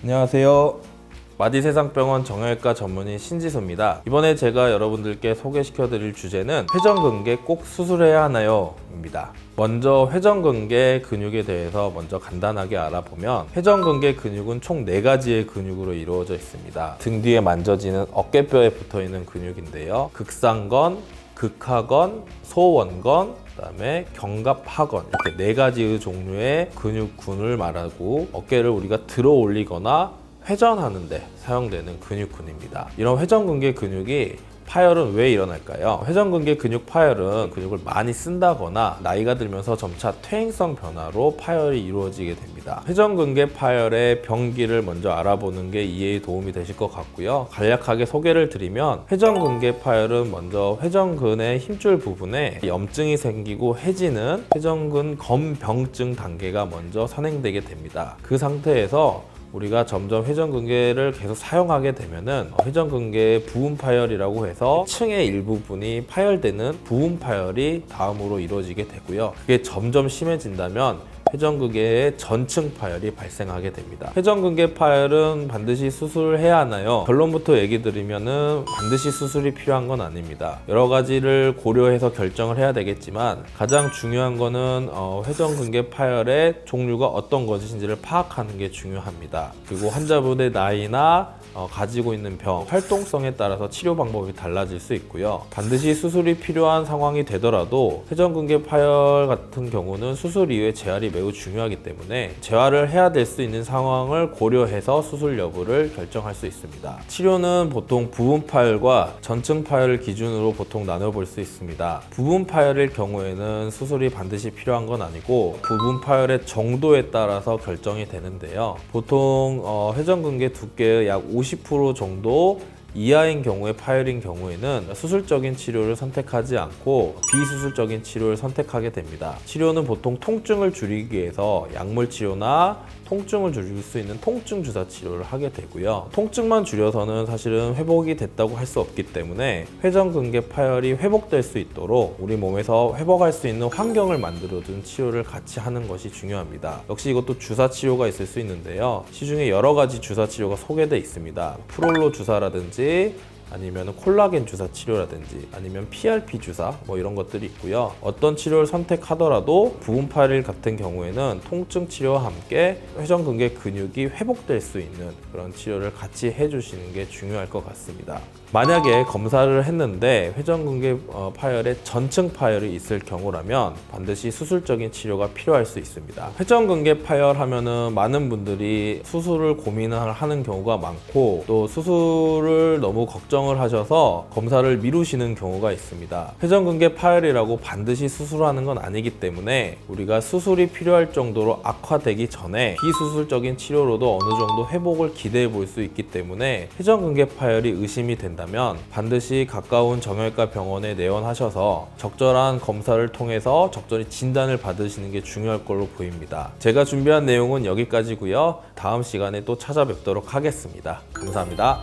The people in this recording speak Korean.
안녕하세요. 마디세상병원 정형외과 전문의 신지수입니다. 이번에 제가 여러분들께 소개시켜드릴 주제는 회전근개 꼭 수술해야 하나요? 입니다. 먼저 회전근개 근육에 대해서 먼저 간단하게 알아보면 회전근개 근육은 총 4가지의 근육으로 이루어져 있습니다. 등 뒤에 만져지는 어깨뼈에 붙어있는 근육인데요. 극상건, 극하건, 소원건, 그다음에 견갑하건 이렇게 4가지의 종류의 근육군을 말하고 어깨를 우리가 들어 올리거나 회전하는 데 사용되는 근육군입니다. 이런 회전근개 근육이 파열은 왜 일어날까요? 회전근개 근육 파열은 근육을 많이 쓴다거나 나이가 들면서 점차 퇴행성 변화로 파열이 이루어지게 됩니다. 회전근개 파열의 병기를 먼저 알아보는 게 이해에 도움이 되실 것 같고요. 간략하게 소개를 드리면 회전근개 파열은 먼저 회전근의 힘줄 부분에 염증이 생기고 해지는 회전근 검병증 단계가 먼저 선행되게 됩니다. 그 상태에서 우리가 점점 회전근개를 계속 사용하게 되면은 회전근개의 부분 파열이라고 해서 층의 일부분이 파열되는 부분 파열이 다음으로 이루어지게 되고요. 그게 점점 심해진다면 회전근개의 전층 파열이 발생하게 됩니다. 회전근개 파열은 반드시 수술을 해야 하나요? 결론부터 얘기 드리면은 반드시 수술이 필요한 건 아닙니다. 여러 가지를 고려해서 결정을 해야 되겠지만 가장 중요한 거는 회전근개 파열의 종류가 어떤 것인지를 파악하는 게 중요합니다. 그리고 환자분의 나이나 가지고 있는 병, 활동성에 따라서 치료 방법이 달라질 수 있고요. 반드시 수술이 필요한 상황이 되더라도 회전근개 파열 같은 경우는 수술 이후에 재활이 매우 중요하기 때문에 재활을 해야 될 수 있는 상황을 고려해서 수술 여부를 결정할 수 있습니다. 치료는 보통 부분 파열과 전층 파열을 기준으로 보통 나눠볼 수 있습니다. 부분 파열일 경우에는 수술이 반드시 필요한 건 아니고 부분 파열의 정도에 따라서 결정이 되는데요. 보통 회전근개 두께의 약 50% 정도 이하인 경우에 파열인 경우에는 수술적인 치료를 선택하지 않고 비수술적인 치료를 선택하게 됩니다. 치료는 보통 통증을 줄이기 위해서 약물 치료나 통증을 줄일 수 있는 통증 주사 치료를 하게 되고요. 통증만 줄여서는 사실은 회복이 됐다고 할 수 없기 때문에 회전근개 파열이 회복될 수 있도록 우리 몸에서 회복할 수 있는 환경을 만들어준 치료를 같이 하는 것이 중요합니다. 역시 이것도 주사 치료가 있을 수 있는데요. 시중에 여러 가지 주사 치료가 소개되어 있습니다. 프롤로 주사라든지 아니면 콜라겐 주사 치료라든지 아니면 PRP 주사 이런 것들이 있고요. 어떤 치료를 선택하더라도 부분 파열 같은 경우에는 통증 치료와 함께 회전근개 근육이 회복될 수 있는 그런 치료를 같이 해주시는 게 중요할 것 같습니다. 만약에 검사를 했는데 회전근개 파열에 전층 파열이 있을 경우라면 반드시 수술적인 치료가 필요할 수 있습니다. 회전근개 파열 하면은 많은 분들이 수술을 고민을 하는 경우가 많고 또 수술을 너무 걱정을 하셔서 검사를 미루시는 경우가 있습니다. 회전근개 파열이라고 반드시 수술하는 건 아니기 때문에 우리가 수술이 필요할 정도로 악화되기 전에 비수술적인 치료로도 어느 정도 회복을 기대해 볼 수 있기 때문에 회전근개 파열이 의심이 된다면 반드시 가까운 정형외과 병원에 내원하셔서 적절한 검사를 통해서 적절히 진단을 받으시는 게 중요할 걸로 보입니다. 제가 준비한 내용은 여기까지고요. 다음 시간에 또 찾아뵙도록 하겠습니다. 감사합니다.